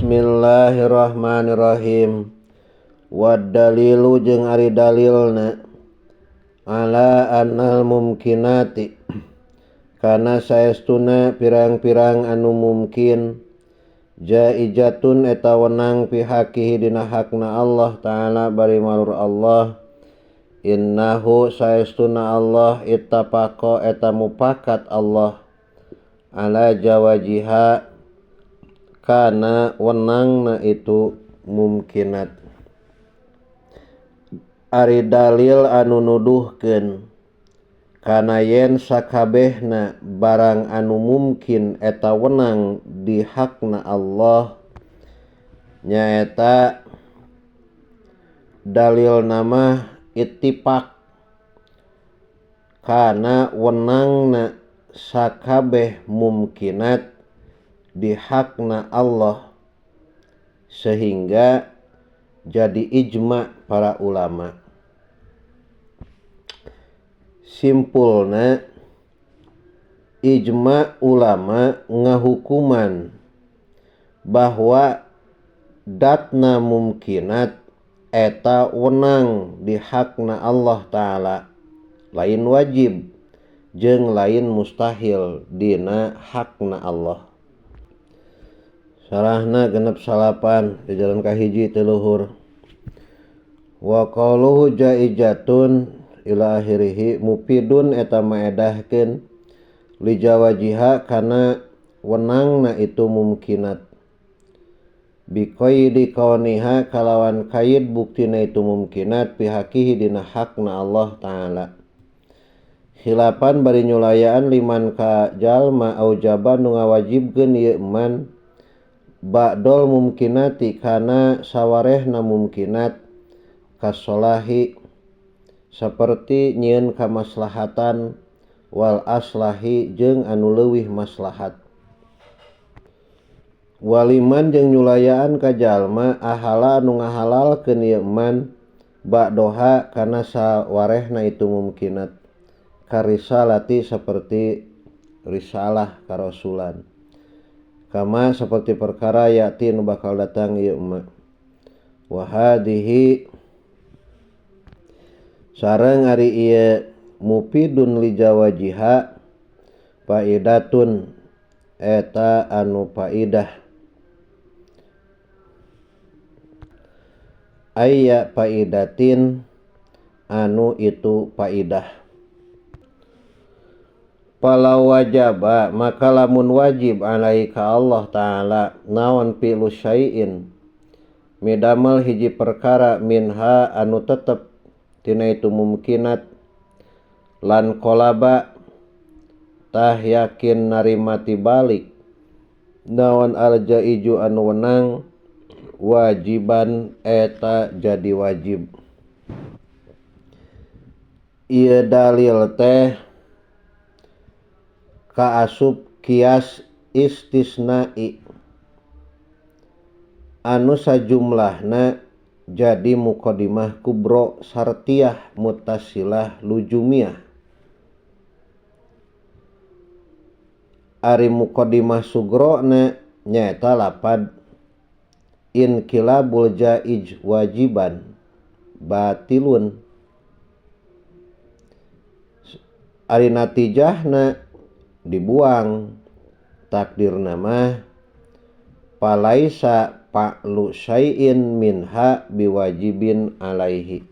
Bismillahirrahmanirrahim. Wadalilu jeung ari dalilna ala annal mumkinati kana saestuna pirang-pirang anu mungkin jaizatun eta wenang pihakihi dina hakna Allah taala bari malur Allah. Innahu saestuna Allah ittafaqa eta mupakat Allah ala jawajiha kana wenangna itu mumkinat. Ari dalil anu nuduhkeun kana yen sakabehna barang anu mungkin eta wenang di hakna Allah nyaeta dalil nama ittifaq kana wenangna sakabeh mumkinat di hakna Allah sehingga jadi ijma para ulama. Simpulna ijma ulama ngahukuman bahwa datna mumkinat eta wenang di hakna Allah taala, lain wajib jeung lain mustahil dina hakna Allah. Sarahna genep salapan di jalan kahiji teu luhur. Wa qauluhu jaizatun ila akhirih mufidun eta maedahkeun li jawajiha kana wenangna itu mumkinat. Bi qaidi kauniha kalawan kaid buktina itu mumkinat pihakihi dina hakna Allah taala. Khilafan bari nyulayaan liman ka jalma aujaban nu ngawajibkeun ieu man ba'dol mumkinati kana sawarehna mumkinat kasolahi saperti nyieun kamaslahatan wal aslahi jeung anu leuwih maslahat. Waliman jeung nyulayaan ka jalma ahala anu ngahalalkeun ieu man ba'doha kana sawarehna itu mumkinat karisalati saperti risalah karasulan. Kama seperti perkara yati nu bakal datang ieu ma. Wa hadhihi sareng ari ieu mufidun li jawajiha faidatun eta anu faidah. Ayya faidatin anu itu faidah. Palau wajaba maka lamun wajib alaika Allah taala naon pilu syai'in midamel hiji perkara minha anu tetep tina itu mumkinat lan kolaba tah yakin narima tibalik naon al jaiju anu wenang wajiban eta jadi wajib. Ieu dalil teh kaasup kias istisna'i anu sajumlahna jadi muqaddimah kubro sartiyah muttasilah lujumiyah. Ari muqaddimah sugrona nyaeta lapad inqilabul jaiz wajiban batilun. Ari natijahna dibuang takdirna mah palaisa fa'lu syai'in minha biwajibin alaihi.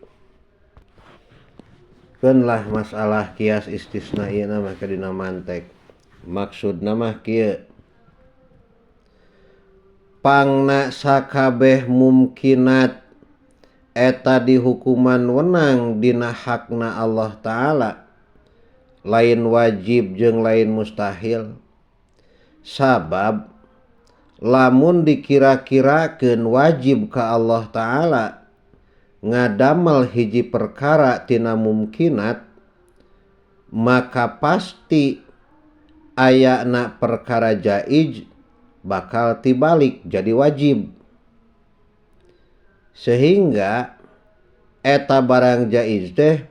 Keunlah masalah kias istisna'i mah kadina mantek. Maksudna mah kieu. Pangna sakabeh mumkinat eta dihukuman wenang dina hakna Allah taala. Lain wajib jeung lain mustahil. Sabab lamun dikira-kirakeun wajib ka Allah taala ngadamel hiji perkara tina mumkinat maka pasti ayana perkara jaiz bakal tibalik jadi wajib. Sehingga eta barang jaiz teh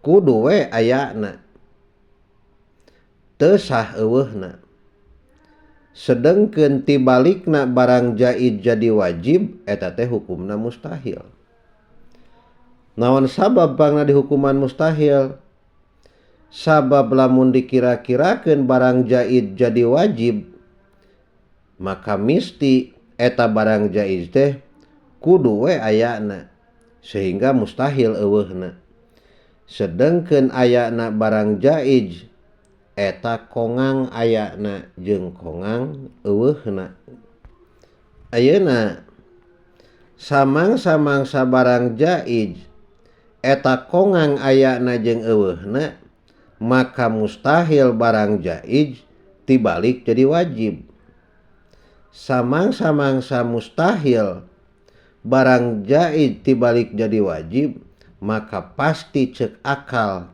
kudu we ayana teu sah eueuhna. sedengkeun tibalikna barang jaiz jadi wajib eta teh hukumna mustahil. Naon sabab bangna dihukuman mustahil? Sabab lamun dikira-kirakeun barang jaiz jadi wajib, maka misti eta barang jaiz teh kudu we ayana sehingga mustahil eueuhna. Sedengkeun ayana barang jaiz eta kongang ayana jeung kongang eueuhna. Ayeuna samang-samangsa barang jaiz eta kongang ayana jeung eueuhna, maka mustahil barang jaiz tibalik jadi wajib. Samang-samangsa mustahil barang jaiz tibalik jadi wajib, maka pasti cek akal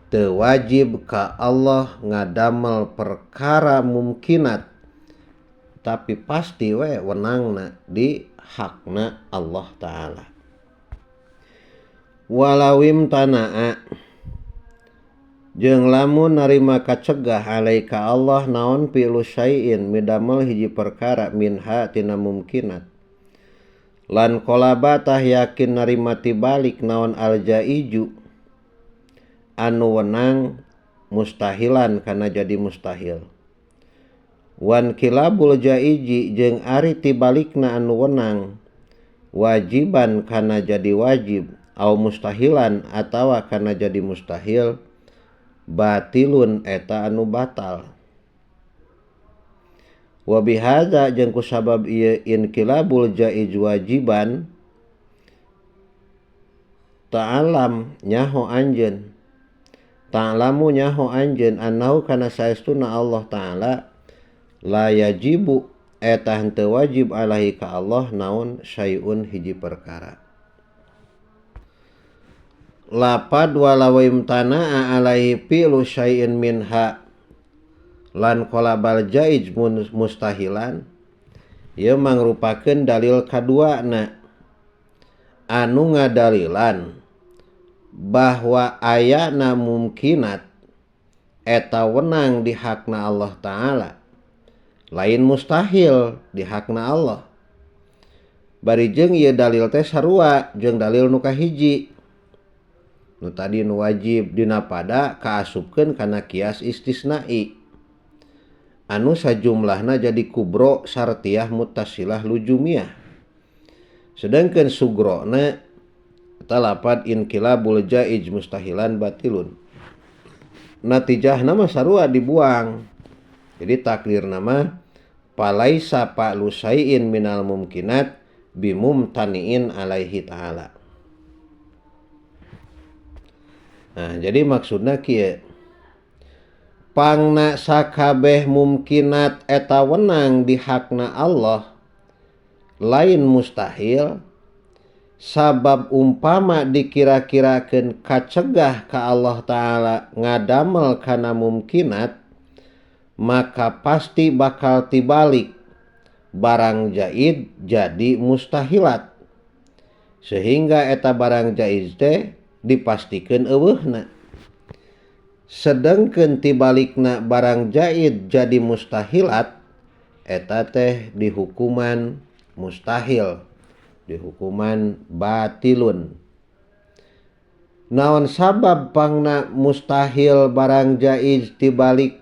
teu wajib ka Allah ngadamel perkara mumkinat, tapi pasti we wenangna di hakna Allah Ta'ala. Walawim tana'a jeung lamun narima kacegah alaika Allah naon pilu syai'in midamel hiji perkara minha tina mumkinat, lan qolabatah yakin narima tibalik naon al-jaiju anu wenang mustahilan kana jadi mustahil, wan kilabul jaiji jeung ari tibalikna anu wenang wajiban kana jadi wajib au mustahilan atawa kana jadi mustahil, batilun eta anu batal. Wa bihadza jeung ku sabab ieu inkilabul jaiz wajiban ta'alam nyaho anjeun, ta'lamu nyaho anjeun annahu kana saestuna Allah Ta'ala la yajibu eta henteu wajib alaihi ka Allah naon syai'un hiji perkara. Lapad walawim tana'a alaihi fi'lu syai'in minha lan qalabal jaiz mustahilan, ieu mangrupakeun dalil kaduana anu ngadalilan bahwa ayana mumkinat eta wenang di hakna Allah Ta'ala, lain mustahil di hakna Allah. Bari jeung ieu dalil teh sarua jeung dalil nu kahiji nu tadi nu wajib dina pada kaasupkeun kana kias istisnai anu sajumlahna jadi kubro sartiyah muttasilah lujumiyah. Sedangkeun sugrona eta lapad inkilabul jaiz mustahilan batilun, natijahna mah sarua dibuang. Jadi takdir nama palaisa fa'lu syai'in minal mumkinat bimumtani'in alaihi ta'ala. Nah, jadi maksudna kieu, pangna sakabeh mumkinat eta wenang di hakna Allah lain mustahil, sabab umpama dikira-kirakeun kacegah ka Allah Ta'ala ngadamel kana mumkinat, maka pasti bakal tibalik barang jaiz jadi mustahilat, sehingga eta barang jaiz teh dipastikeun eueuhna. Sedengkeun tibalikna barang jaiz jadi mustahilat, eta teh dihukuman mustahil, dihukuman batilun. Naon sabab pangna mustahil barang jaiz tibalik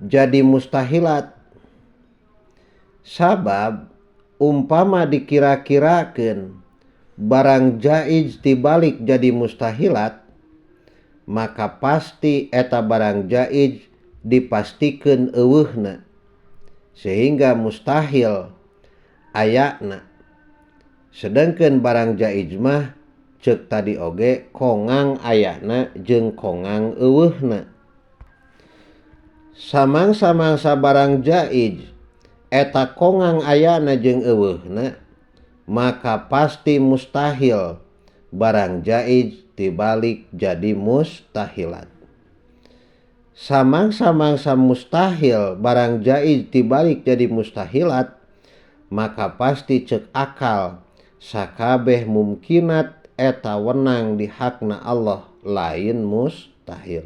jadi mustahilat? Sabab umpama dikira-kirakeun barang jaiz tibalik jadi mustahilat, maka pasti eta barang jaiz dipastikeun eueuhna, sehingga mustahil ayana. Sedangkeun barang jaiz mah ceuk tadi oge kongang ayana jeung kongang eueuhna. Samang-samangsa barang jaiz eta kongang ayana jeung eueuhna, maka pasti mustahil barang jaiz tibalik jadi mustahilat. Samang-samangsa mustahil barang jaiz tibalik jadi mustahilat, maka pasti ceuk akal sakabeh mumkinat eta wenang di hakna Allah lain mustahil.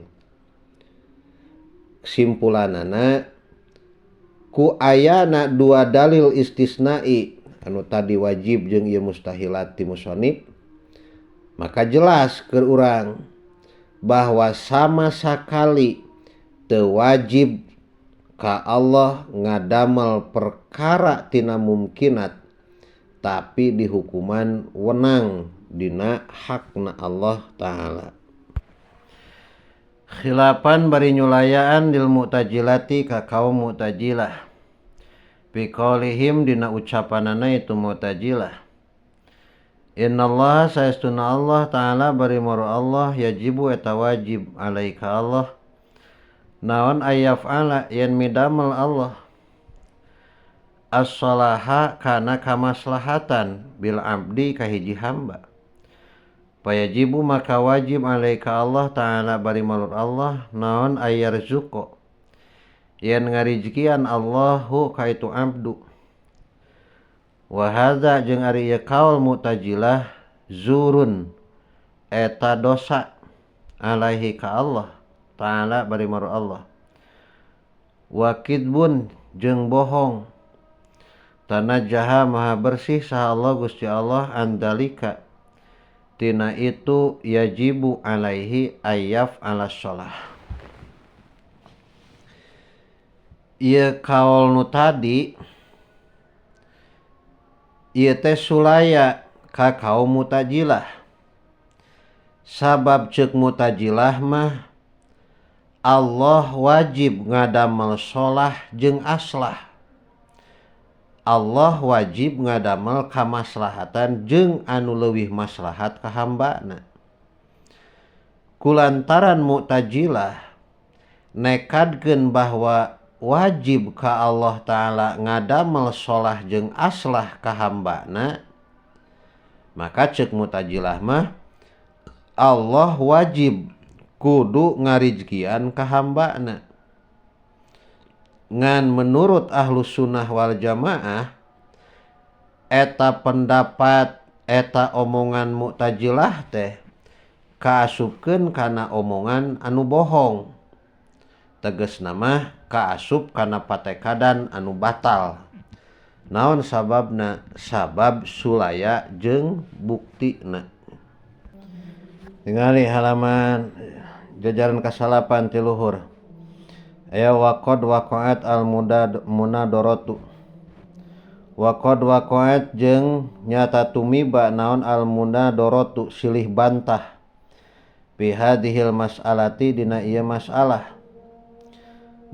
Kesimpulanana ku ayana dua dalil istisnai anu tadi wajib jeung ieu mustahilat ti musannif, maka jelas keur urang bahwa sama sakali teu wajib ka Allah ngadamel perkara tina mumkinat tapi di hukuman wenang dina hakna Allah Ta'ala. Khilafan bari nyulayaan dil mu'tazilati ka kaum mu'tazilah biqaulihim dina ucapanana itu mu'tazilah, innallaha saestuna Allah Ta'ala bari maru Allah yajibu eta wajib alaika Allah naon ayyaf'ala yen midamel Allah as-salaha kana kamaslahatan bil abdi kahiji hamba, payajibu maka wajib alaika Allah Ta'ala bari malur Allah naon ayyarzuqo yen ngarizkian Allahu ka itu abdu, wa hadza jeung ari ieu kaul mu'tazilah zurun eta dosa alaihi ka Allah Ta'ala bari malur Allah, wa kidbun jeung bohong tanajjaha maha bersih saha Allah Gusti Allah andalika tina itu yajibu alaihi ayyaf ala sholah. Ieu kaul nu tadi ieu teh sulaya ka kaum mu'tazilah, sabab ceuk mu'tazilah mah Allah wajib ngadamel sholah jeung aslah, Allah wajib ngadamel kamaslahatan jeung anu leuwih maslahat ka hambana. Kulantaran mu'tazilah nekadkeun bahwa wajib ka Allah Ta'ala ngadamel sholah jeung aslah ka hambana, maka ceuk mu'tazilah mah Allah wajib kudu ngarizkian ka hambana. Ngan menurut ahlus sunnah wal jamaah eta pendapat eta omongan mu'tazilah teh kaasupkeun kana omongan anu bohong, tegasna mah kaasup kana patekadan anu batal. Naon sababna? Sabab sulaya jeung buktina. Tingali halaman jajaran kasalapan ti luhur. Aya waqad waqa'at al munadoratu, waqad waqa'at jeung nyata tumiba naon al munadoratu silih bantah fi hadhil mas'alati dina ieu masalah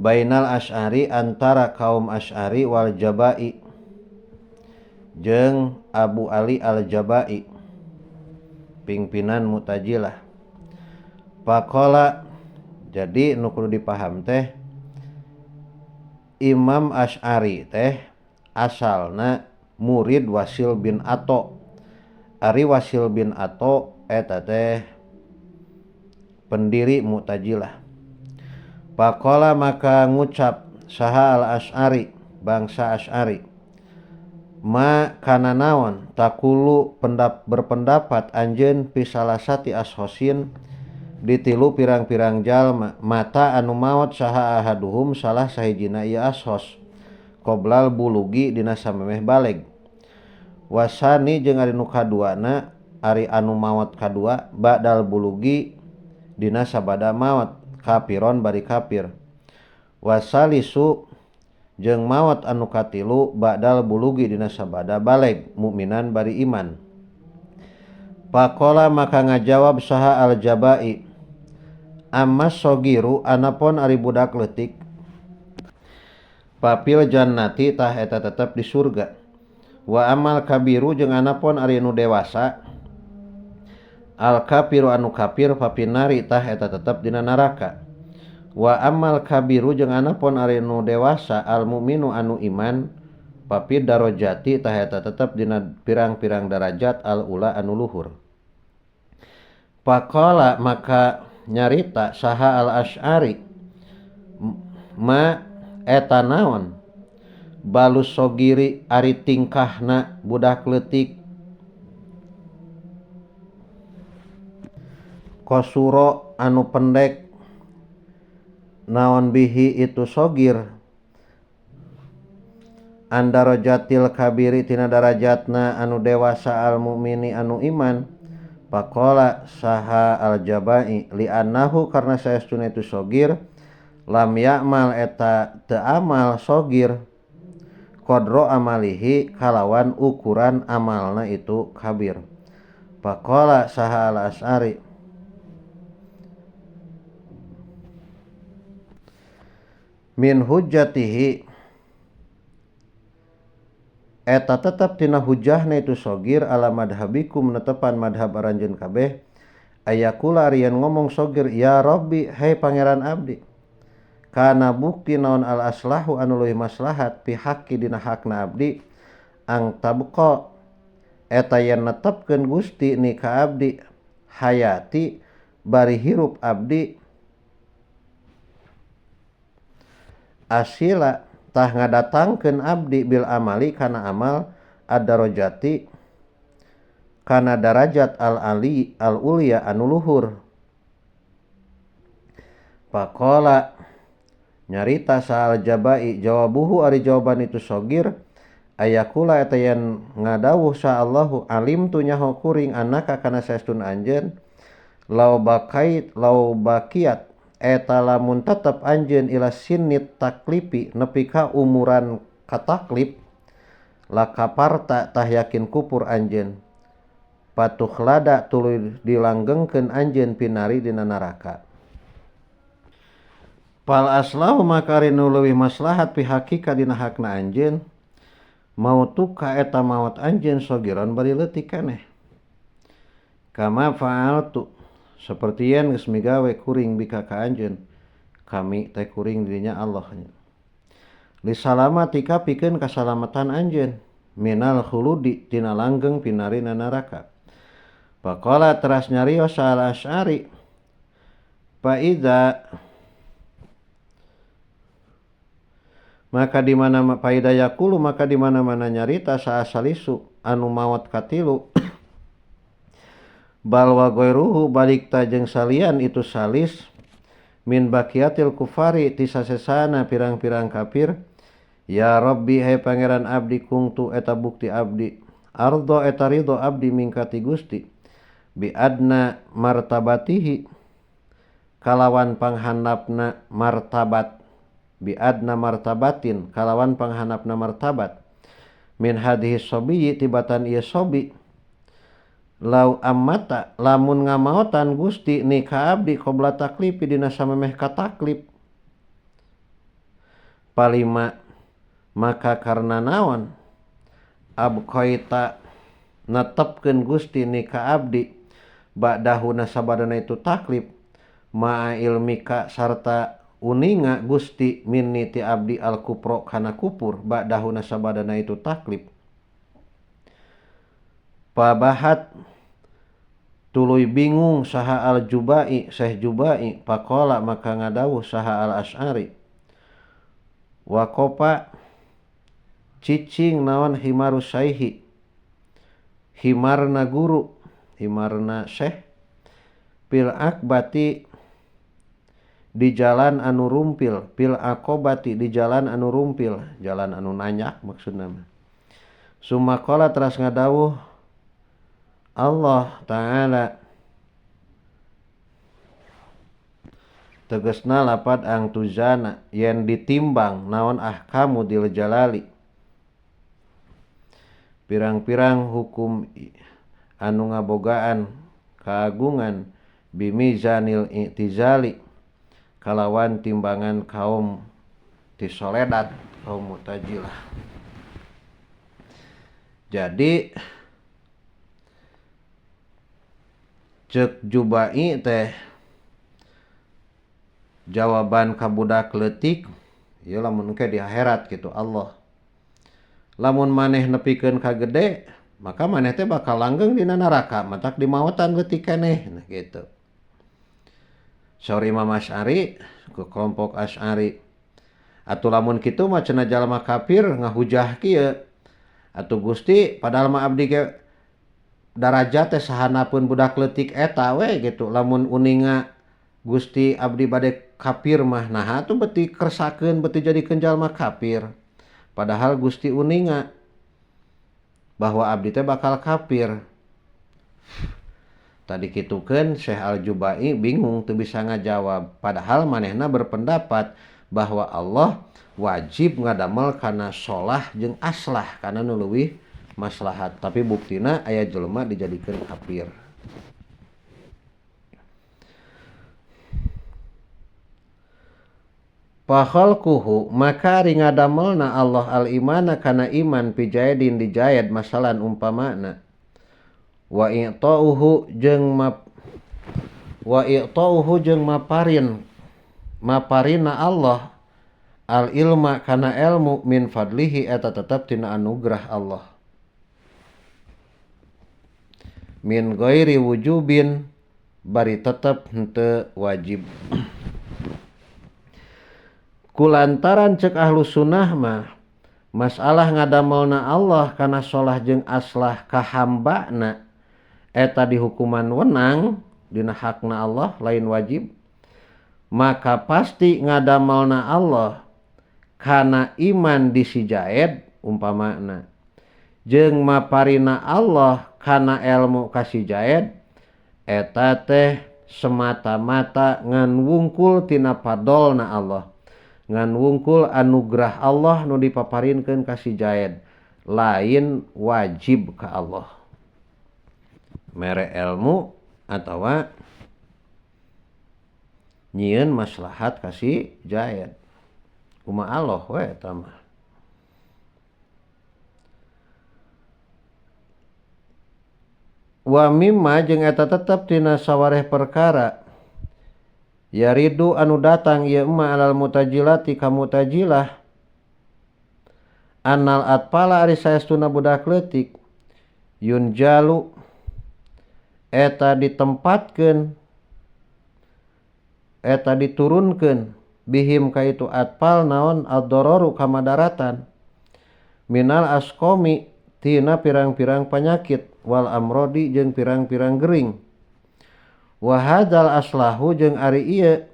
bainal asy'ari antara kaum asy'ari wal jabai jeung Abu Ali al Jabai pingpinan mu'tazilah. Faqala jadi nu kudu dipaham teh Imam Asy'ari teh asalna murid Wasil bin Atha. Ari Wasil bin Atha eta teh pendiri Mu'tazilah. Faqala maka ngucap saha al Asy'ari bangsa Asy'ari, ma kana naon takulu berpendapat anjeun fi salasati ashosin di tilu pirang-pirang jalma mata anu maot saha ahaduhum salah sahijina ieu ashos qoblal bulugi dina samemeh baleg, wasani jeung ari nu kaduana ari anu maot kadua ba'dal bulugi dina sabada maot kafiron bari kafir, wasalisu jeung maot anu katilu ba'dal bulugi dina sabada baleg mukminan bari iman. Faqala maka ngajawab saha al Jabai, amma sogiru anapun ari budak leutik papil jannati tah eta tetep di surga, wa amal kabiru jeung anapun ari nu dewasa al kafiru anu kafir papinari tah eta tetep dina neraka, wa amal kabiru jeung anapun ari nu dewasa al mukminu anu iman papi darajati tah eta tetep dina pirang-pirang darajat al ula anu luhur. Faqala maka nyarita saha al Asy'ari, ma eta naon balus sogiri ari tingkahna budak leutik, kosuro anu pendek naon bihi itu sogir andarajatil kabiri tina darajatna anu dewasa al mukmini anu iman. Faqala saha al jabai li annahu karna saestuna itu sogir lam ya'mal eta teu amal sogir qadro amalihi kalawan ukuran amalna itu kabir. Faqala saha al as'ari min hujjatihi eta tetap tina hujahna itu sogir ala madhabikum netepan madhab aranjeun kabeh ayakula arian ngomong sogir ya Rabbi hai pangeran abdi kana bukti naon al aslahu anu leuwih maslahat fi haqqi dina hakna abdi ang tabqa eta yen netepkeun Gusti ni ka abdi hayati bari hirup abdi asila tah ngadatangkeun abdi bil amali kana amal ad-darajati kana darajat al-ali al-ulya anu luhur. Faqala nyarita sa'al jabai jawabuhu ari jawaban itu sogir ayakula eta yen ngadawuh sa'allahu alim tu nyaho kuring annaka kana saestun anjeun law bakiat eta lamun tetep anjeun ila sinnit taklipi nepi ka umuran kataklip lakaparta tah yakin kupur anjeun patukhlada tuluy dilanggengkeun anjeun pinari dina neraka. Fal aslahu makari nu leuwih maslahat fi hakika dina hakna anjeun mautuka eta maot anjeun sogiron bari leutik keneh kama fa'altu seperti yen geus migawe kuring bika ka anjeun kami teh kuring dirinya Allah li salamatika pikeun kasalamatan anjeun minal khuludi tina langgeng pinarina neraka. Faqala teras nyarios al Asy'ari fa idza maka di mana faida yaqulu maka di mana-mana nyarita sa asalisu anu maot katilu balwa goiruhu balik tajeng salian itu salis min bakiatil kufari tisasesana pirang-pirang kafir ya Rabbi hai pangeran abdi kungtu eta bukti abdi ardo eta ridho abdi mingkati Gusti bi adna martabatihi kalawan panghandapna martabat bi adna martabatin kalawan panghandapna martabat min hadhihi sobiyi tibatan ieu sobi lau ammata lamun ngamaotan Gusti ni ka abdi qabla taklipi dina samemeh kataklip palima maka karna naon abqaita netepkeun Gusti ni ka abdi ba'dahuna sabadana itu taklip ma'a ilmika sarta uninga Gusti minni ti abdi al kupro kana kupur ba'dahuna sabadana itu taklip pabahat tuluy bingung saha al jubai Syekh Jubai faqala maka ngadawuh saha al Asy'ari waqopa cicing naon himarus saihi himarna guru himarna syekh pil akbati di jalan anu rumpil pil akobati di jalan anu rumpil jalan anu nanyak maksudna summa qala teras ngadawuh Allah Ta'ala tegasna lapad ang tuzana yen ditimbang naon ahkamu dil jalali pirang-pirang hukum anu ngabogaan kaagungan bimizanil i'tizali kalawan timbangan kaum tisoledat kaum mutajilah. Jadi cek Jubai teh jawaban ka budak leutik ieu lamun engke di akhirat gitu Allah lamun maneh nepikeun ka gede maka maneh teh bakal langgeng dina neraka matak dimaotan leutik keneh nah gitu. Saur Imam Asy'ari ke kelompok Asy'ari atuh lamun kitu mah cenah jalma kafir ngahujah kieu atuh Gusti padahal mah abdi ge darajat teh sahanapeun budak leutik eta we gitu lamun uninga Gusti abdi bade kafir mah nah atuh beuti kersakeun beuti jadikeun jalma kafir padahal Gusti uninga bahwa abdi teh bakal kafir. Tadi kitukeun Syekh Al-Jubai bingung teu bisa ngajawab, padahal manehna berpendapat bahwa Allah wajib ngadamel kana sholah jeung aslah kana nu leuwih maslahat, tapi buktina aya jelema dijadikeun kafir. Fakhalquhu maka ri ngadamelna Allah al-imana kana iman pijayadin dijayad masalan umpamana wa i'tauhu jeung maparina Allah al ilma kana ilmu min fadlihi eta tetep tina anugerah Allah min ghairi wujubin bari tetep henteu wajib. Kulantaran cek ahlu sunnah mah masalah ngadamelna Allah kana sholah jeung aslah ka hambana eta di hukuman wenang dina hakna Allah lain wajib, maka pasti ngadamelna Allah kana iman di sijaed umpamana jeung maparina Allah kana ilmu ka sijaed eta teh semata-mata ngan wungkul tina padolna Allah, ngan wungkul anugerah Allah nu dipaparinkeun ka sijaed lain wajib ka Allah. Mere ilmu atawa nyieun maslahat ka sijaed kumaha Allah we eta mah. Wa mimma jeung eta tetep tina sawareh perkara yaridu anu datang ieu mah alal mutajilati ka mutajilah annal atpala ari saestuna budak leutik yunjalu eta ditempatkeun eta diturunkeun bihim ka itu atpal naon ad-dararu kamadaratan minal asqami tina pirang-pirang penyakit wal amrodi jeung pirang-pirang gering. Wa hadzal aslahu jeung ari ieu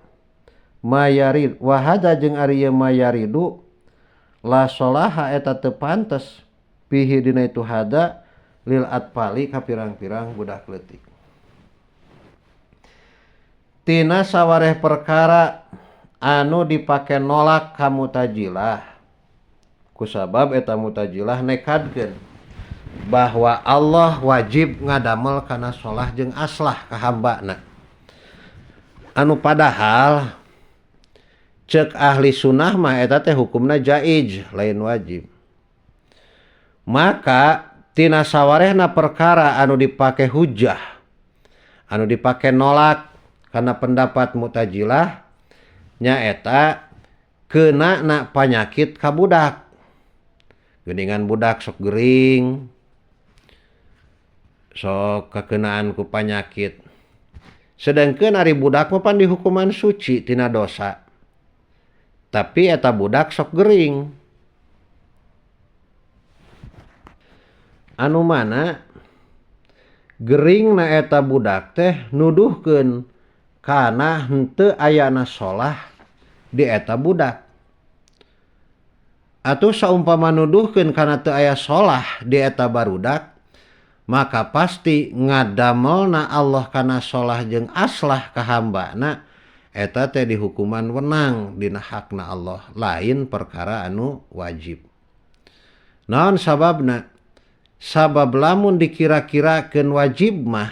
mayarid wa hadza jeung ari ieu mayaridu la sholaha eta teu pantes pihi dina itu hada lil atpali ka pirang-pirang budak leutik. Tina sawareh perkara anu dipake nolak ka mutajilah kusabab eta mutajilah nekadkeun bahwa Allah wajib ngadamel kana sholah jeung aslah ka hambana anu padahal cek ahli sunnah mah eta teh hukumna jaiz lain wajib. Maka tina sawarehna perkara anu dipake hujjah anu dipake nolak kana pendapat mutajilah nyaeta keunana panyakit ka budak, geuningan budak sok gering sok kakeunaan ku panyakit, sedangkeun ari budak mah pan dihukuman suci tina dosa tapi eta budak sok gering anu mana gering na eta budak teh nuduhkeun kana henteu ayana sholah di eta budak atuh saumpama nuduhkeun kana teu aya sholah di eta barudak maka pasti ngadamelna Allah kana sholah jeung aslah ka hambana eta teh dihukuman wenang dina hakna Allah lain perkara anu wajib. Naon sababna? Sabab lamun dikira-kirakeun wajib mah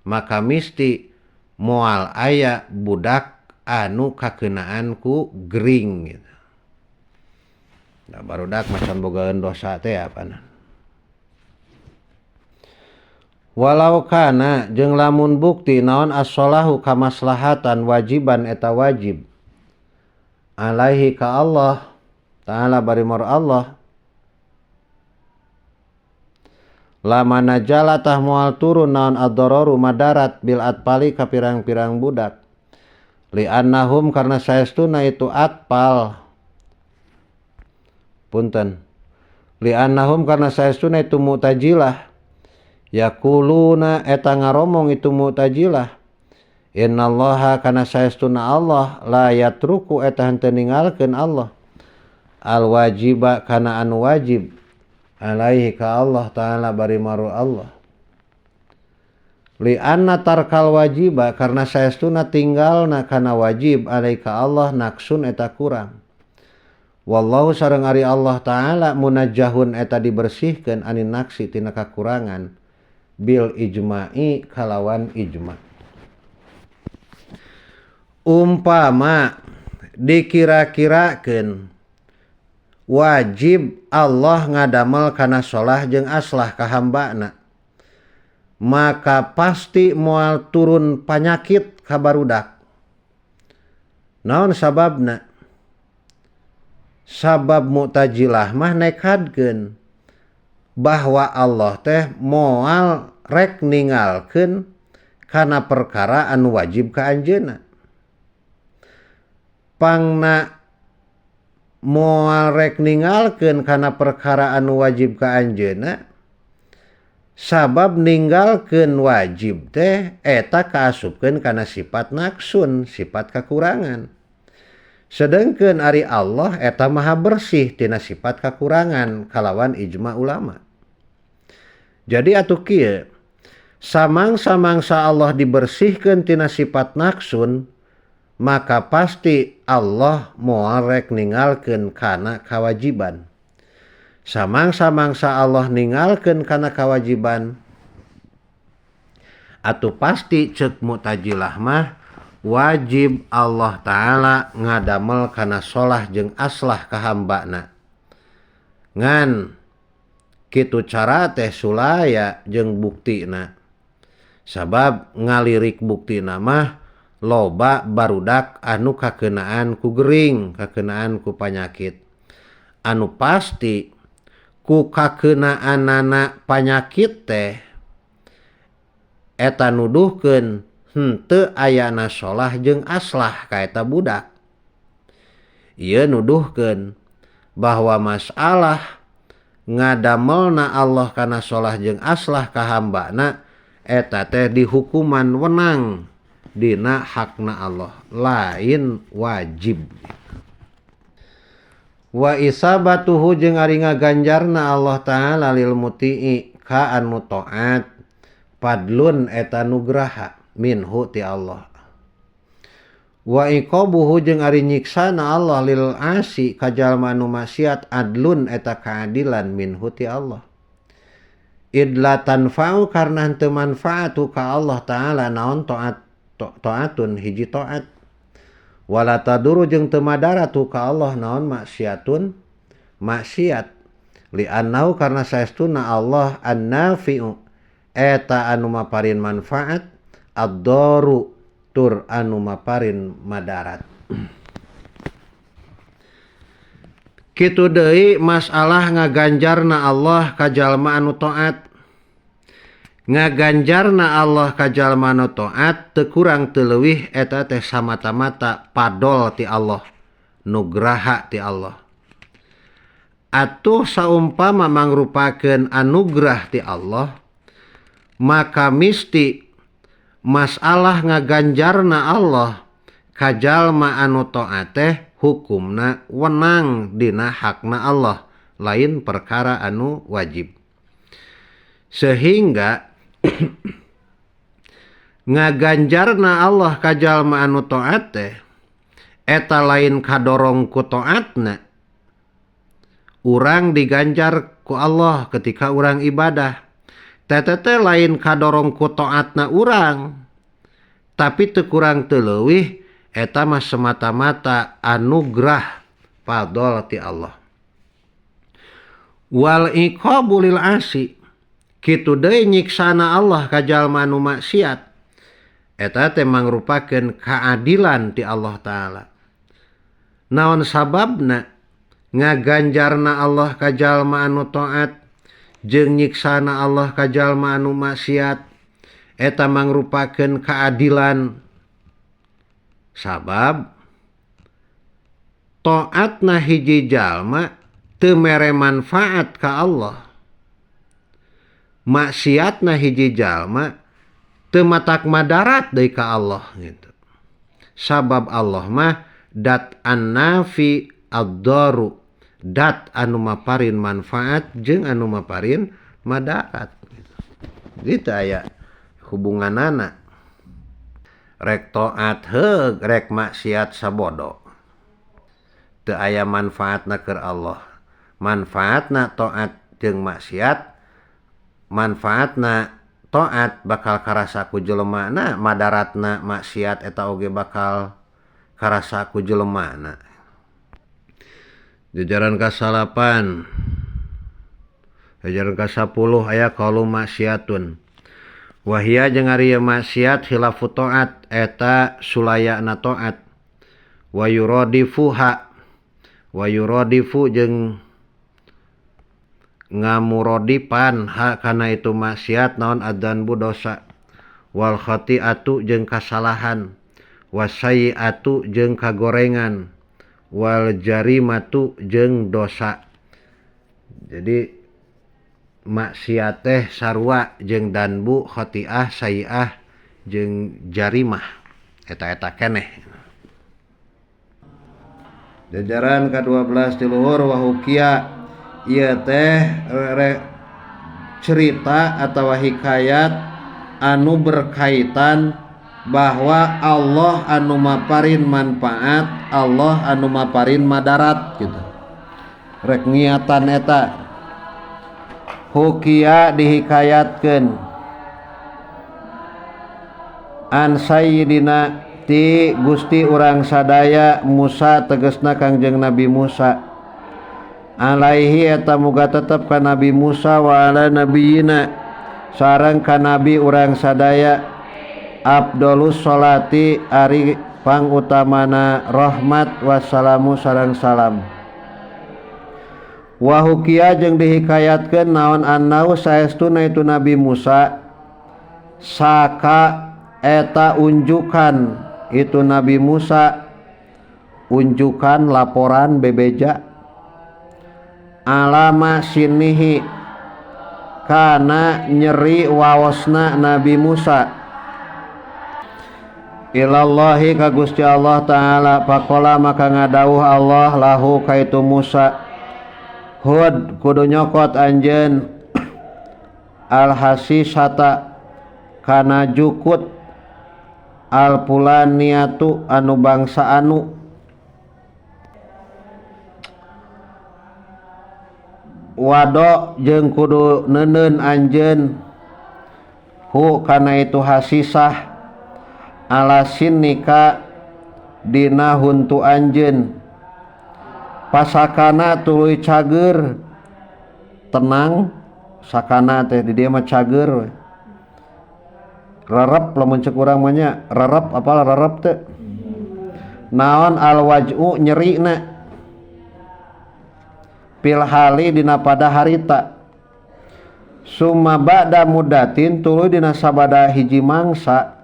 maka misti moal aya budak anu kakeunaan ku gering gitu. Da barudak macan bogaeun dosa teh apana? Walau kana jeung lamun bukti naon as-sholahu kamaslahatan wajiban eta wajib alaihi ka Allah ta'ala barimor Allah lama najala tah moal turun naon ad-dararu madarat bil atpali ka pirang-pirang budak li annahum karna saestuna itu atpal punten li annahum karna saestuna itu mutajilah yaquluna eta ngaromong itu mutajilah innallaha kana saestuna Allah la yatruku eta henteu ninggalkeun Allah al wajiba kana anu wajib alaihi ka Allah ta'ala bari maru Allah. Li anna tarkal wajiba karena saestuna tinggalna kana wajib alaihi ka Allah naksun eta kurang. Wallahu sareng ari Allah ta'ala munajjahun eta dibersihkeun anin naksi tina kakurangan bil ijma'i kalawan ijma'. Umpama dikira-kirakeun wajib Allah ngadamel kana solah jeung aslah ka hambana, maka pasti moal turun panyakit ka barudak. Naon sababna? Sabab Mu'tazilah mah nekadkeun bahwa Allah teh moal rek ningalkeun kana perkara anu wajib ka anjeunna. Pangna moal rek ninggalkeun kana perkara anu wajib ka anjeunna, sabab ninggalkeun wajib teh eta kaasupkeun kana sifat naksun, sifat kakurangan. Sedengkeun ari Allah eta maha bersih tina sifat kakurangan kalawan ijma ulama. Jadi atuh kieu, samang-samangsa Allah dibersihkeun tina sifat naksun, maka pasti Allah moal rek ninggalkeun kana kawajiban. Samang-samangsa Allah ninggalkeun kana kawajiban, atuh pasti ceuk Mu'tazilah mah wajib Allah ta'ala ngadamel kana solah jeung aslah ka hambana. Ngan kitu cara teh sulaya jeung buktina. Sabab ngalirik buktina mah loba barudak anu kakeunaan ku gering, kakeunaan ku panyakit. Anu pasti ku kakeunaan panyakit teh eta nuduhkeun henteu ayana solah jeung aslah ka eta budak. Ieu nuduhkeun bahwa masalah ngadamelna Allah kana solah jeung aslah ka hambana eta teh dihukuman wenang dina hakna Allah, lain wajib. Wa isabatuhu jeung ari ngaganjarna Allah ta'ala lil muti'i ka anu taat padlun eta nugraha minhu ti Allah. Wa iqabuhu jeung ari nyiksana Allah lil asi ka jalma anu maksiat adlun eta kaadilan minhu ti Allah. Idla tanfa'u karna henteu manfaatu ka Allah ta'ala naon taatun hiji taat. Wala taduru jeung teu madaratu ka Allah naon maksiatun maksiat. Li annau karna saestuna Allah an-nafi'u eta anu maparin manfaat, ad-daru tur anu maparin madarat. Kitu deui masalah ngaganjarna Allah ka jalma anu taat. Ngaganjarna Allah ka jalma anu taat teu kurang teu leuwih eta teh samata-mata padol ti Allah, nugraha ti Allah. Atuh saumpama mangrupakeun anugrah ti Allah, maka misti masalah ngaganjarna Allah ka jalma anu taat teh hukumna wenang dina hakna Allah, lain perkara anu wajib. Sehingga ngaganjarna Allah ka jalma anu taat teh eta lain kadorong ku taatna. Urang diganjar ku Allah ketika urang ibadah. Tete lain kadorong ku taatna urang. Tapi teu kurang teu leuwih eta mah semata-mata anugrah fadol ti Allah. Wal iqabu lil asi kitu deui nyiksana Allah ka jalma anu maksiat. Eta teh mangrupakeun kaadilan ti Allah taala. Naon sababna ngaganjarna Allah ka jalma anu taat jeung nyiksana Allah ka jalma anu maksiat eta mangrupakeun kaadilan. Sabab taatna hiji jalma teu mere manfaat ka Allah. Maksiatna hiji jalma teu matak madarat deui ka Allah gitu. Sabab Allah mah dat an-nafi ad-daru dat anu maparin manfaat jeung anu maparin madarat gitu aya hubunganana. Rek taat heug rek maksiat sabodo teu aya manfaatna keur Allah. Manfaatna taat jeung maksiat, manfaatna taat bakal karasa ku jelemana, madaratna maksiat eta oge bakal karasa ku jelemana. Jajaran ka-8 jajaran ka-10 aya qaulu maksiatun. Wahia jeung ari maksiat khilafu taat eta sulayana taat. Wa yuradifu jeung ngamurodipan ha kana itu maksiat naon adzanbu dosa. Wal khati'atu jeung kasalahan. Wasayyi'atu jeung kagorengan. Wal jarimatu jeung dosa. Jadi maksiat teh sarua jeung danbu, khati'ah, sayyi'ah jeung jarimah. Eta keneh. Jajaran ka-12 ti luhur wa hukia ieu teh cerita atawa hikayat anu berkaitan bahwa Allah anu maparin manfaat, Allah anu maparin madarat gitu. Rek ngiatan eta hukia dihikayatkeun an sayyidina ti Gusti urang sadaya Musa tegasna Kangjeng Nabi Musa alaihi eta muga tetep ka Nabi Musa wa ala nabiyina sareng ka nabi urang sadaya afdhalus sholati ari pangutamana rahmat wassalamu sareng salam. Wa hukia jeung dihikayatkeun naon annau saestuna itu Nabi Musa saka eta unjukan itu Nabi Musa unjukan laporan bebeja alama sinihi kana nyeri waosna Nabi Musa ilallahi ka Gusti Allah taala faqala maka ngadawuh Allah lahu kaitu Musa hud kudu nyokot anjeun alhasisata kana jukut alpulaniatu anu bangsa anu wado jeung kudu neuneun anjeun hu kana itu hasisah ala sinnika dina huntu anjeun pasakana tuluy cager tenang sakana teh di dieu mah cager we. Rarep lamun ceuk urang mah nya rarep apal rarep teh naon alwaj'u nyerina pil hali dina pada harita summa ba'da mudatin tuluy dina sabada hiji mangsa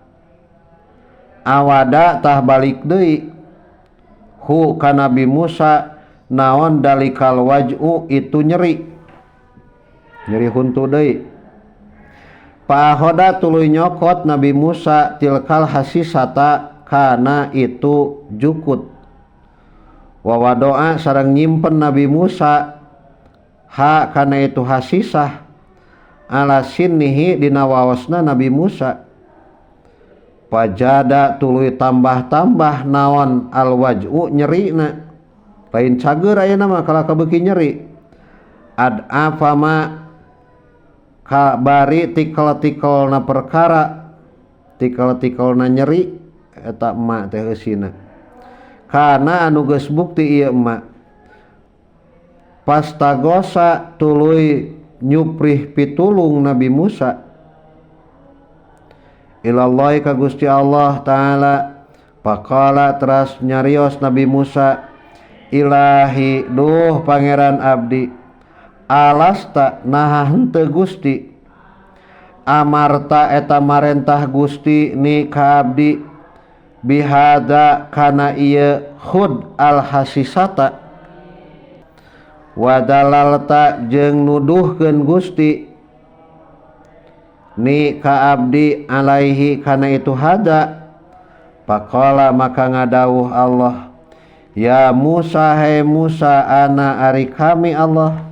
awada tah balik deui hu ka Nabi Musa naon dalikal waj'u itu nyeri huntu deui pahoda tuluy nyokot Nabi Musa tilkal hasisata kana itu jukut wa wadoa sareng nyimpen Nabi Musa ha kana itu hasisah ala sinnihi dina waosna Nabi Musa pajada tuluy tambah-tambah naon alwaj'u nyerina lain cager ayeuna mah kalaka beuki nyeri ad afama kabari tikel-tikelna perkara tikel-tikelna nyeri eta emak teh eusina kana anu geus bukti ieu emak pastagosa tuluy nyuprih pitulung Nabi Musa ilallahi ka Gusti Allah taala faqala teras nyarios Nabi Musa ilahi duh pangeran abdi alasta naha henteu Gusti amarta eta marentah Gusti ni ka abdi bihada kana ieu khud al hasisata wadalalta jeung nuduhkeun Gusti ni ka abdi alaihi kana itu hada faqala maka ngadawuh Allah Ya Musa hai Musa ana ari kami Allah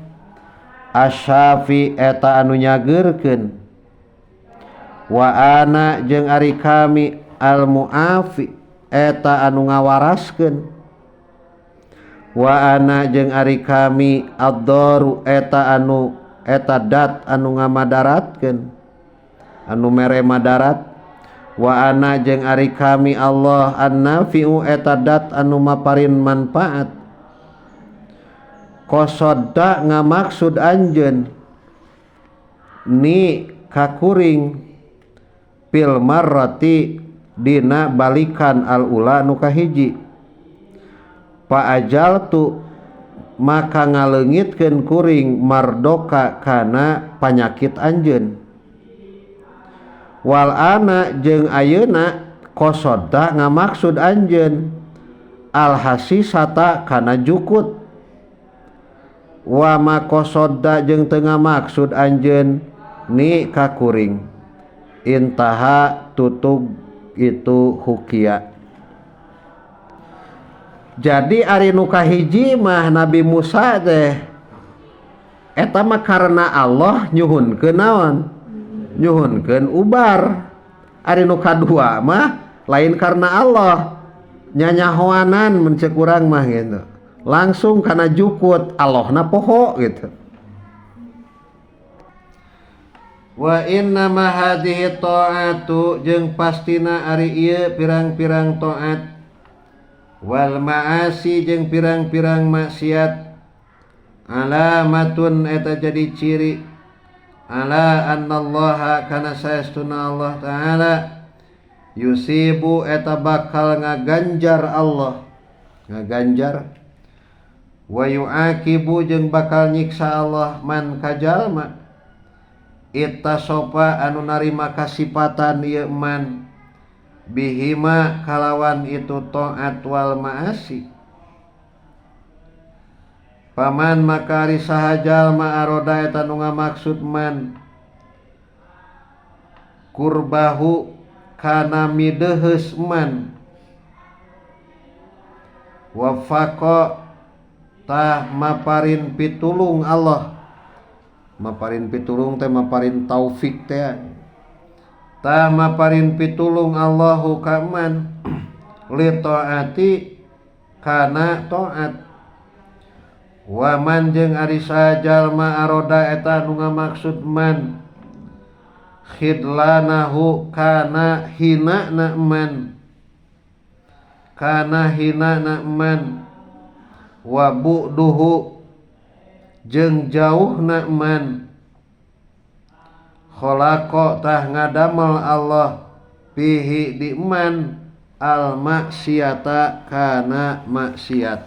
asyafi eta anu nyageurkeun wa ana jeung ari kami al muafi eta anu ngawaraskeun wa ana jeung ari kami ad-daru eta dat anu ngamadaratkeun anu mere madarat wa ana jeung ari kami Allah an-nafi'u eta dat anu maparin manfaat qasada ngamaksud anjeun ni kakuring pil marrati dina balikan al-ula nu kahiji pa ajaltu maka ngaleungitkeun kuring mardoka kana panyakit anjeun wal ana jeung ayeuna qasada ngamaksud anjeun al hasisata kana jukut wa ma qasada jeung teu ngamaksud anjeun ni kakuring intaha tutug itu hukia. Jadi ari nu kahiji mah Nabi Musa teh eta mah karena Allah nyuhunkeun naon? Nyuhunkeun ubar. Ari nu kadua mah lain karena Allah nyanyahoanan mun ceuk urang mah gitu. Langsung kana jukut Allahna poho gitu. Wa inna ma hadhihi ta'atu jeung pastina ari ieu pirang-pirang taat wal ma'asi jeung pirang-pirang maksiat alamatun eta jadi ciri ala annallaha kana saestuna Allah taala yusibu eta bakal ngaganjar Allah ngaganjar wa yu'aqibu jeung bakal nyiksa Allah man kajalma ittasofa anu narima kasipatan ieu man bihima kalawan itu taat wal ma'asi paman maka ari saha jalma aroda eta nu ngamaksud man kurbahu kana mideuheus man wafaqa tah maparin pitulung Allah maparin pitulung teh maparin taufik teh tah maparin pitulung Allahu ka man li taati kana taat wa man jeung ari sajalma aroda eta nu ngamaksud man khidlanahu kana hinana man wa bu'duhu jeung jauhna man khalaqa tah ngadamel Allah fihi di man al maksiata kana maksiat.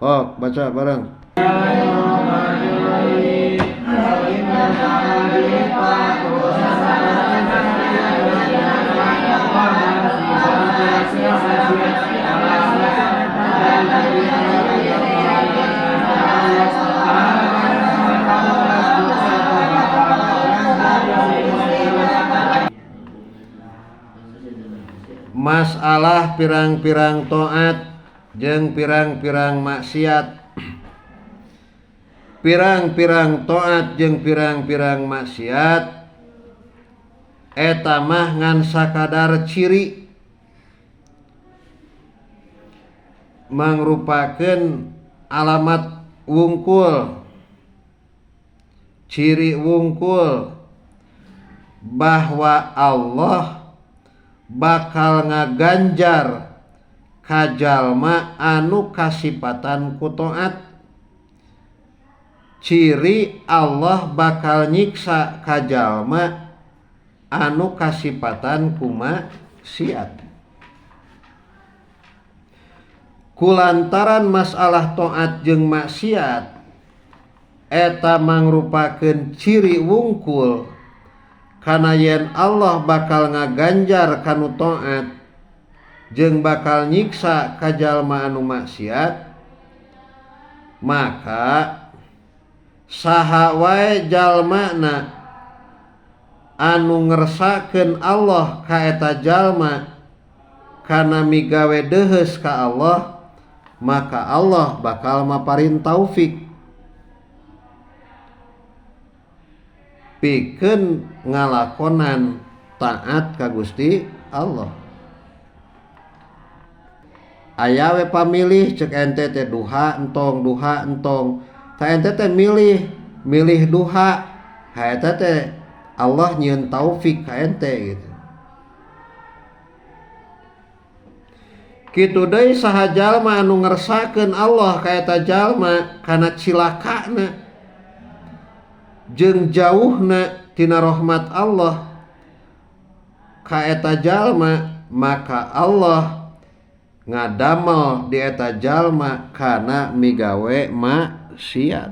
Oh, baca bareng. Masalah pirang-pirang taat jeung pirang-pirang maksiat. Pirang-pirang taat jeung pirang-pirang maksiat eta mah ngan sakadar ciri mangrupakeun alamat wungkul ciri wungkul bahwa Allah bakal ngaganjar ka jalma anu kasipatan ku taat. Ciri Allah bakal nyiksa ka jalma anu kasipatan ku maksiat. Kulantaran masalah taat jeung maksiat eta mangrupakeun ciri wungkul kana yen Allah bakal ngaganjar kanu taat jeung bakal nyiksa ka jalma anu maksiat, maka saha wae jalmana anu ngersakeun Allah ka eta jalma kana migawe deheus ka Allah, maka Allah bakal maparin taufik pikeun ngalakonan taat ka Gusti Allah. Aya we pamilih cek ente teh duha entong ta ente teh milih duha, ha eta teh Allah nyieun taufik ka ente gitu. Kitu deui saha jalma anu ngersakeun Allah ka eta jalma kana cilakana jeung jauhna tina rahmat Allah ka eta jalma, maka Allah ngadamel di eta jalma kana migawe maksiat.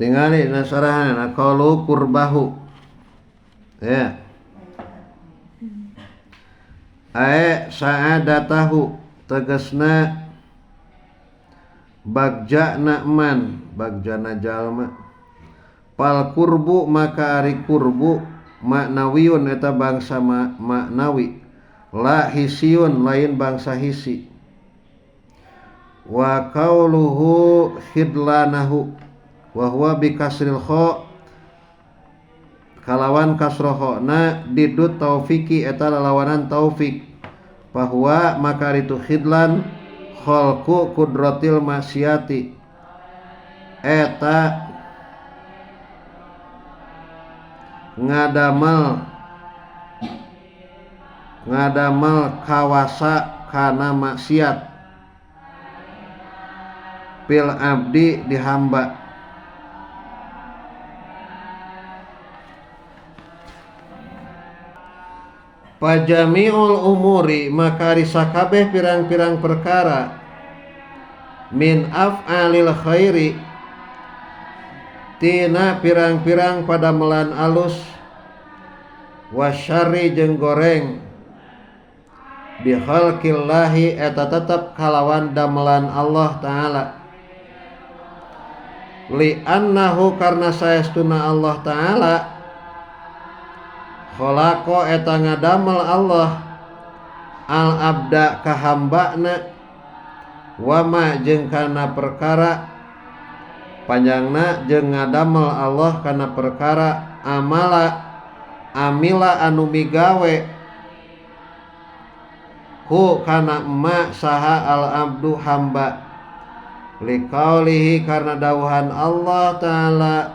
Tingali nasarahana qalu qurbahu ya sa'adatahu tegasna bagjana man bagjana jalma. Pal kurbu maka ari kurbu maknawiyun eta bangsa maknawi, la hisiyun lain bangsa hisi. Wa qauluhu khidlanahu wa huwa bi kasril kha kalawan kasroh na didut taufiki eta lalawanan taufik. Bahwa maka itu khidlan khalqu kudratil maksiati eta ngadamel kawasa kana maksiat pil abdi di hamba. Pajamiul umuri maka risakabeh pirang-pirang perkara min af'alil khairi tina pirang-pirang pada melan alus wasyari jeung goreng bi khalqillahi eta tetep kalawan damelan Allah taala li annahu karna saestuna Allah taala kholaqo eta ngadamel Allah al abda ka hambana wama jeung kana perkara panjangna jeung ngadamel Allah kana perkara amila anu migawe hu kana ma saha al abdu hamba liqaulihi karna dawuhan Allah taala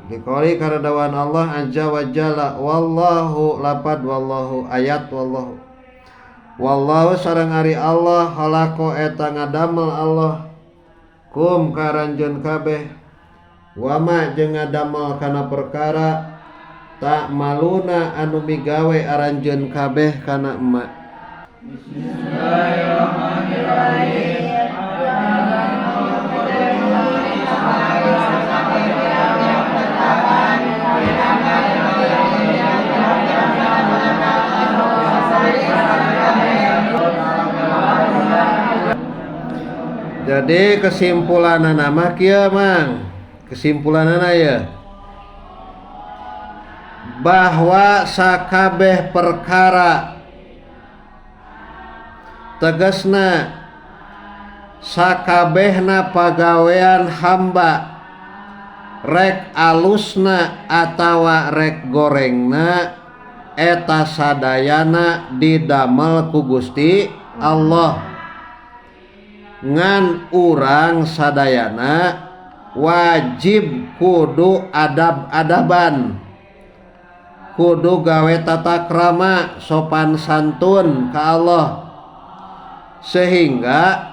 dikori karena dawan Allah azza wa jalla wallahu lapad wallahu ayat wallahu sareng ari Allah khalaqo eta ngadamel Allah kum karanjeun kabeh wama jeung ngadamel kana perkara tak maluna anu migawe aranjeun kabeh kana emak. Bismillahirrahmanirrahim. Jadi kesimpulanana mah kieu mang, kesimpulanana ya bahwa sakabeh perkara tegasna sakabehna pagawean hamba rek alusna atawa rek gorengna eta sadayana didamel ku Gusti Allah. Ngan urang sadayana wajib kudu adab-adaban, kudu gawe tata krama sopan santun ka Allah sehingga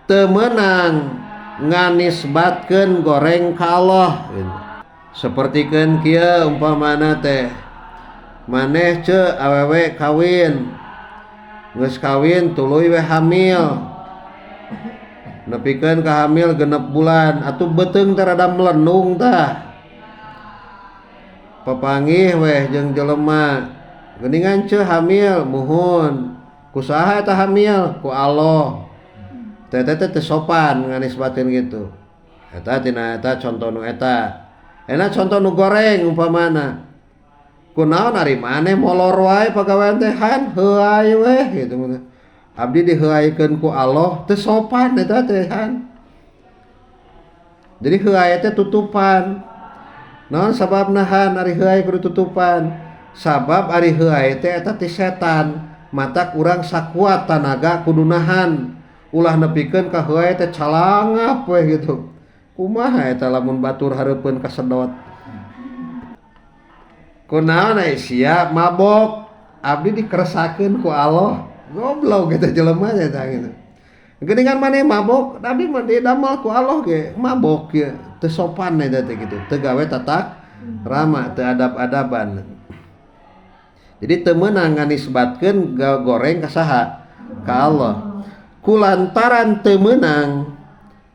teu meunang nganisbatkeun goreng ka Allah. Sapertikeun kieu umpamana teh maneh ce awewe kawin geus kawin tuluy we hamil nepikeun ka hamil 6 bulan atuh beuteung teh rada melenung tah papanggih weh jeung jelema geuningan ce hamil muhun kusaha eta hamil ku Allah teh sopan nganisbateun kitu eta tina eta contoh nu eta enak contoh nu goreng umpamana kunaon ari maneh molor wae pagawean teh han heuai weh gitu. Abdi diheuaikeun ku Allah teu sopan eta teh han. Jadi heuai teh tutupan. Naon sababna han ari heuai kudu tutupan? Sabab ari heuai teh eta ti setan. Matak urang sakuat tanaga kudu nahan. Ulah nepikeun ka heuai teh calangap we gitu. Kumaha eta lamun batur hareupeun kasedot. Kunaon sia mabok abdi dikeresakeun ku Allah. Goblok gitu jelema eta gitu. Geuningan maneh mabok, abdi mah didamel ku Allah ge mabok ye teu sopan eta teh gitu. Teu gawe tatak rama, teu adab-adaban. Jadi teu meunang nganisbatkeun goreng ka saha? Ka Allah. Kulantaran teu meunang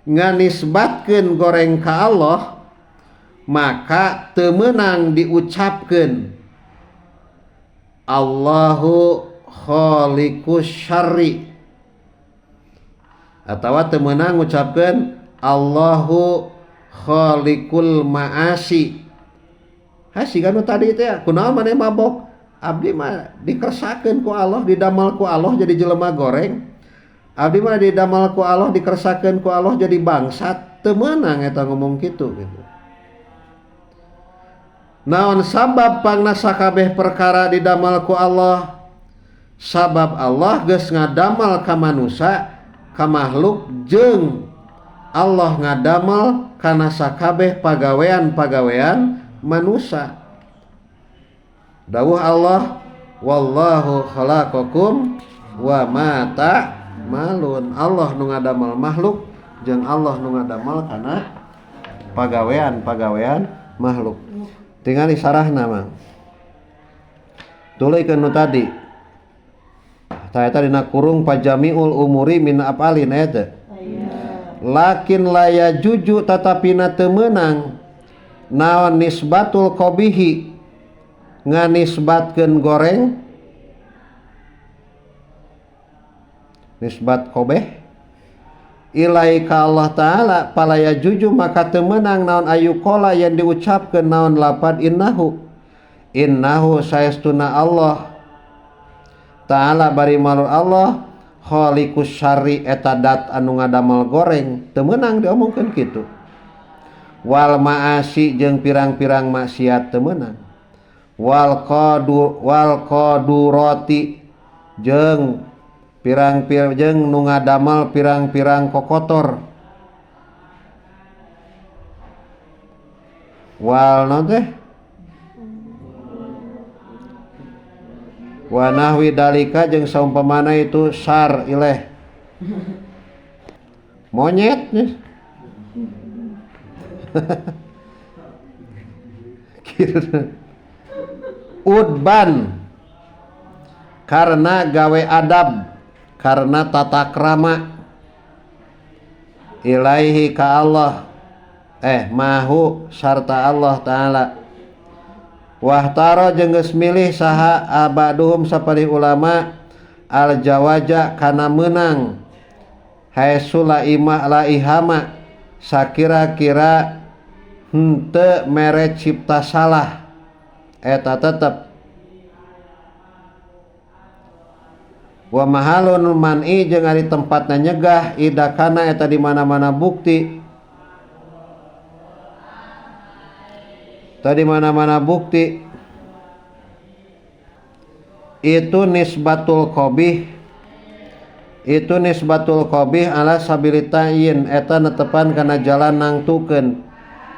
nganisbatkeun goreng ka Allah, maka teu meunang diucapkeun Allahu khaliqus syarri atawa teu meunang ngucapkeun Allahu khaliqul ma'asi. Hasigan nu tadi teh kunaon maneh mabok? Abdi mah dikeresakeun ku Allah, didamel ku Allah jadi jelema goreng. Abdi mah didamel ku Allah, dikeresakeun ku Allah jadi bangsat. Teu meunang eta ngomong kitu gitu. Naon sabab pangna sakabeh perkara didamel ku Allah? Sabab Allah geus ngadamel ka manusia, ka makhluk jeung Allah ngadamel kana sakabeh pagawean-pagawean manusia. Dawuh Allah, wallahu khalaqakum wa ma ta'malun. Allah nu ngadamel makhluk jeung Allah nu ngadamel kana pagawean-pagawean makhluk. Tinggal disarahna mah. Tuluykeun nu tadi. Eta dina kurung pajamiul umuri min afalin eta. Lakin laya juju tatapina teu meunang naon nisbatul qabihi nganisbatkeun goreng nisbat qabeh ilai ka Allah taala palaya juju maka teu meunang naon ayu qala yang diucapkeun naon lapad innahu saestuna Allah taala bari malur Allah khaliqus syarri eta dat anu ngadamel goreng teu meunang diomongkeun kitu. Wal ma'asi jeung pirang-pirang maksiat teu meunang. Wal qadurati jeung pirang-pirang jeung nu ngadamel pirang-pirang kokotor. Wal naon teh? Wa nahwi dalika jeung saumpamana itu sar ileh. Monyet nih. Udban karena gawe adab, karena tata krama ilaihi ka Allah mahu sarta Allah taala. Wahtaro jeung geus milih saha abaduhum sapari ulama al jawaja kana meunang haitsu la ihama sakira-kira henteu mere cipta salah eta tetep. Wa mahalun man'i jeung ari tempatna nyegah idakana eta di mana-mana bukti. Tadi mana-mana bukti itu nisbatul qabih ala sabilitain eta netepan kana jalan nangtukeun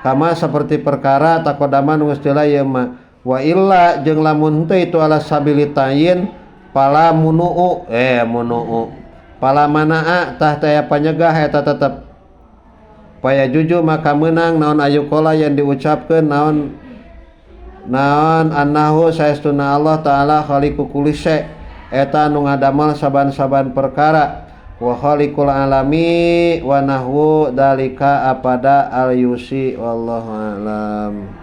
kama seperti perkara taqaddaman wastila yama wa illa jeung lamun teu itu ala sabilitain pala munuu pala manaa tah taya panyegah eta tetep paya juju maka menang naon ayu qala yang diucapkeun naon annahu saestuna Allah taala khaliqu kulli syai eta anu ngadamel saban-saban perkara wa khaliqul alami wa nahwu dalika apada al yusi wallahu alam.